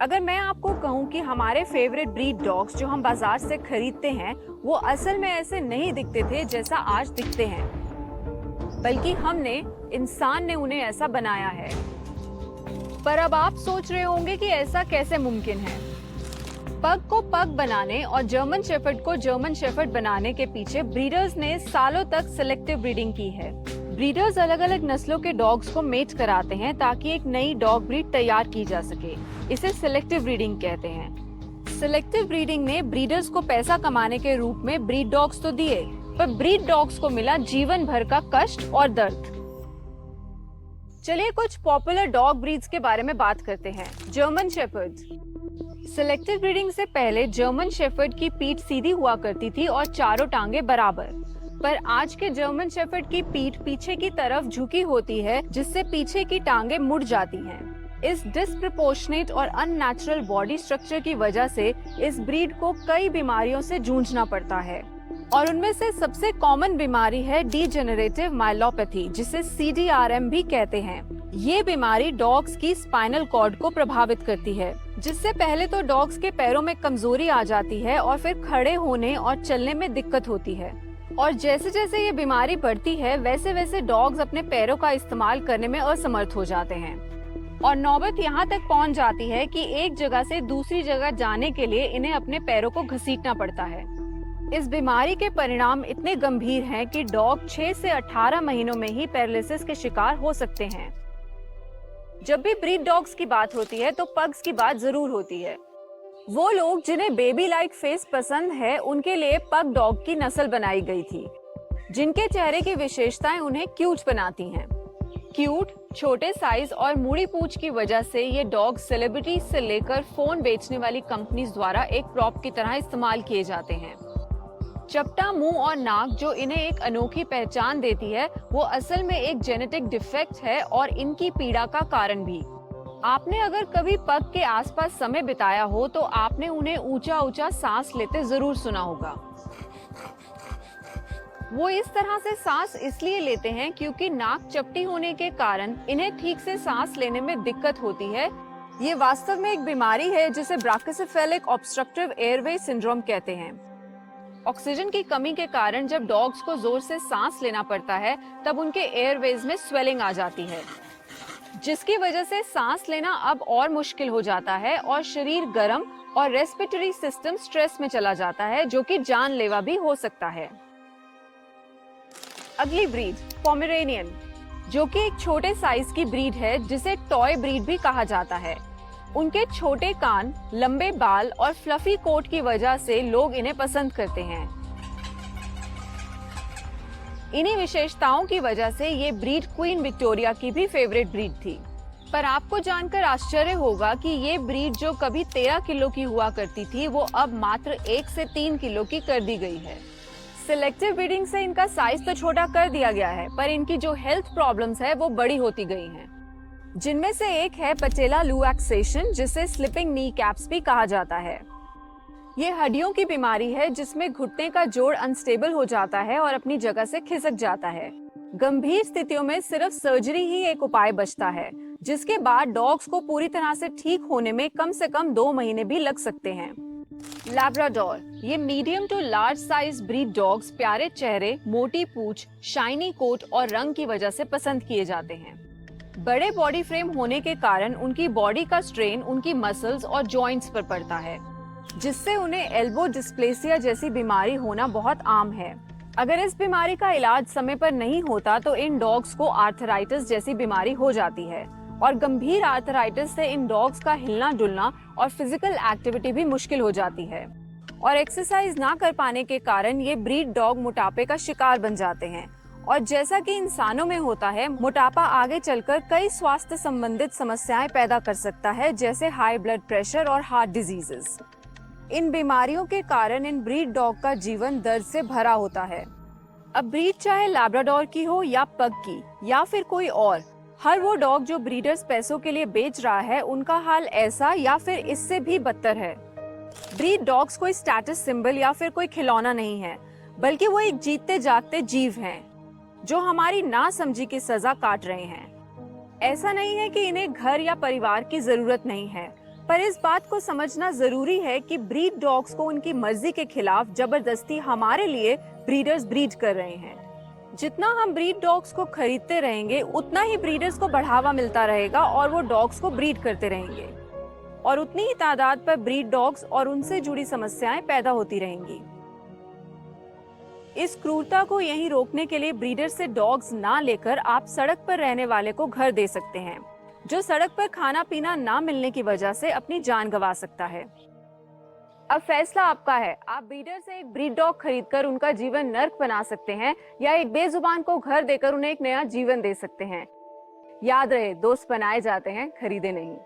अगर मैं आपको कहूँ कि हमारे फेवरेट ब्रीड डॉग्स जो हम बाजार से खरीदते हैं वो असल में ऐसे नहीं दिखते थे जैसा आज दिखते हैं, बल्कि हमने, इंसान ने उन्हें ऐसा बनाया है। पर अब आप सोच रहे होंगे कि ऐसा कैसे मुमकिन है। पग को पग बनाने और जर्मन शेफर्ड को जर्मन शेफर्ड बनाने के पीछे ब्रीडर्स ने सालों तक सिलेक्टिव ब्रीडिंग की है। ब्रीडर्स अलग अलग नस्लों के डॉग्स को मेट कराते हैं ताकि एक नई डॉग ब्रीड तैयार की जा सके। इसे सिलेक्टिव ब्रीडिंग कहते हैं। सिलेक्टिव ब्रीडिंग ने ब्रीडर्स को पैसा कमाने के रूप में ब्रीड डॉग्स तो दिए, पर ब्रीड डॉग्स को मिला जीवन भर का कष्ट और दर्द। चलिए कुछ पॉपुलर डॉग ब्रीड्स के बारे में बात करते हैं। German shepherd. सिलेक्टिव ब्रीडिंग से पहले जर्मन शेफर्ड की पीठ सीधी हुआ करती थी और चारों टांगे बराबर, पर आज के जर्मन शेफर्ड की पीठ पीछे की तरफ झुकी होती है, जिससे पीछे की टांगे मुड़ जाती हैं। इस डिस्प्रपोर्शनेट और अननेचुरल बॉडी स्ट्रक्चर की वजह से इस ब्रीड को कई बीमारियों से जूझना पड़ता है, और उनमें से सबसे कॉमन बीमारी है डीजेनरेटिव माइलोपैथी, जिसे CDRM भी कहते हैं। ये बीमारी डॉग्स की स्पाइनल कॉर्ड को प्रभावित करती है, जिससे पहले तो डॉग्स के पैरों में कमजोरी आ जाती है और फिर खड़े होने और चलने में दिक्कत होती है। और जैसे जैसे ये बीमारी बढ़ती है वैसे वैसे डॉग्स अपने पैरों का इस्तेमाल करने में असमर्थ हो जाते हैं, और नौबत यहाँ तक पहुँच जाती है कि एक जगह से दूसरी जगह जाने के लिए इन्हें अपने पैरों को घसीटना पड़ता है। इस बीमारी के परिणाम इतने गंभीर हैं कि डॉग 6 से 18 महीनों में ही पैरालिसिस के शिकार हो सकते हैं। जब भी ब्रीड डॉग्स की बात होती है तो पग्स की बात जरूर होती है। वो लोग जिन्हें बेबी लाइक फेस पसंद है, उनके लिए पग डॉग की नस्ल बनाई गई थी, जिनके चेहरे की विशेषताएं उन्हें क्यूट बनाती हैं। क्यूट, छोटे साइज और मुड़ी पूंछ की वजह से ये डॉग सेलिब्रिटीज से लेकर फोन बेचने वाली कंपनीज द्वारा एक प्रॉप की तरह इस्तेमाल किए जाते हैं। चपटा मुंह और नाक जो इन्हें एक अनोखी पहचान देती है, वो असल में एक जेनेटिक डिफेक्ट है और इनकी पीड़ा का कारण भी। आपने अगर कभी पग के आसपास समय बिताया हो तो आपने उन्हें ऊंचा ऊंचा सांस लेते जरूर सुना होगा। वो इस तरह से सांस इसलिए लेते हैं क्योंकि नाक चपटी होने के कारण इन्हें ठीक से सांस लेने में दिक्कत होती है। ये वास्तव में एक बीमारी है जिसे ब्रांकोसेफेलिक ऑब्स्ट्रक्टिव एयरवे सिंड्रोम कहते हैं। ऑक्सीजन की कमी के कारण जब डॉग्स को जोर से सांस लेना पड़ता है तब उनके एयरवेज में स्वेलिंग आ जाती है, जिसकी वजह से सांस लेना अब और मुश्किल हो जाता है और शरीर गर्म और रेस्पिरेटरी सिस्टम स्ट्रेस में चला जाता है, जो कि जानलेवा भी हो सकता है। अगली ब्रीड पोमेरेनियन, जो कि एक छोटे साइज की ब्रीड है जिसे टॉय ब्रीड भी कहा जाता है। उनके छोटे कान, लंबे बाल और फ्लफी कोट की वजह से लोग इन्हें पसंद करते हैं। इन्हीं विशेषताओं की वजह से ये ब्रीड क्वीन विक्टोरिया की भी फेवरेट ब्रीड थी। पर आपको जानकर आश्चर्य होगा कि ये ब्रीड जो कभी 13 किलो की हुआ करती थी, वो अब मात्र 1 से 3 किलो की कर दी गई है। सिलेक्टिव ब्रीडिंग से इनका साइज तो छोटा कर दिया गया है, पर इनकी जो हेल्थ प्रॉब्लम्स है वो बड़ी होती गई हैं। जिनमें से एक है पटेला लुएक्सेशन, जिसे स्लिपिंग नी कैप्स भी कहा जाता है। ये हड्डियों की बीमारी है जिसमें घुटने का जोड़ अनस्टेबल हो जाता है और अपनी जगह से खिसक जाता है। गंभीर स्थितियों में सिर्फ सर्जरी ही एक उपाय बचता है, जिसके बाद डॉग्स को पूरी तरह से ठीक होने में कम से कम 2 महीने भी लग सकते हैं। लैब्राडोर, ये medium to large size breed dogs प्यारे चेहरे, मोटी पूंछ, शाइनी कोट और रंग की वजह से पसंद किए जाते हैं। बड़े बॉडी फ्रेम होने के कारण उनकी बॉडी का स्ट्रेन उनकी मसल्स और जॉइंट्स पर पड़ता है, जिससे उन्हें एल्बो डिस्प्लेसिया जैसी बीमारी होना बहुत आम है। अगर इस बीमारी का इलाज समय पर नहीं होता तो इन डॉग्स को आर्थराइटिस जैसी बीमारी हो जाती है, और गंभीर आर्थराइटिस से इन डॉग्स का हिलना डुलना और फिजिकल एक्टिविटी भी मुश्किल हो जाती है, और एक्सरसाइज ना कर पाने के कारण ये ब्रीड डॉग मोटापे का शिकार बन जाते हैं। और जैसा कि इंसानों में होता है, मोटापा आगे चलकर कई स्वास्थ्य संबंधित समस्याएं पैदा कर सकता है, जैसे हाई ब्लड प्रेशर और हार्ट डिजीजेस। इन बीमारियों के कारण इन ब्रीड डॉग का जीवन दर्द से भरा होता है। अब ब्रीड चाहे लैब्राडोर की हो या पग की या फिर कोई और, हर वो डॉग जो ब्रीडर्स पैसों के लिए बेच रहा है, उनका हाल ऐसा या फिर इससे भी बदतर है। ब्रीड डॉग्स कोई स्टेटस सिंबल या फिर कोई खिलौना नहीं है, बल्कि वो एक जीते जागते जीव हैं, जो हमारी नासमझी की सजा काट रहे हैं। ऐसा नहीं है कि इन्हें घर या परिवार की जरूरत नहीं है, पर इस बात को समझना जरूरी है कि ब्रीड डॉग्स को उनकी मर्जी के खिलाफ जबरदस्ती हमारे लिए ब्रीडर्स ब्रीड कर रहे हैं। जितना हम ब्रीड डॉग्स को खरीदते रहेंगे उतना ही ब्रीडर्स को बढ़ावा मिलता रहेगा और वो डॉग्स को ब्रीड करते रहेंगे और उतनी ही तादाद पर ब्रीड डॉग्स और उनसे जुड़ी समस्याएं पैदा होती रहेंगी। इस क्रूरता को यहीं रोकने के लिए ब्रीडर से डॉग्स ना लेकर आप सड़क पर रहने वाले को घर दे सकते हैं, जो सड़क पर खाना पीना ना मिलने की वजह से अपनी जान गंवा सकता है। अब फैसला आपका है, आप ब्रीडर से एक ब्रीड डॉग खरीदकर उनका जीवन नर्क बना सकते हैं या एक बेजुबान को घर देकर उन्हें एक नया जीवन दे सकते हैं। याद रहे, दोस्त बनाए जाते हैं, खरीदे नहीं।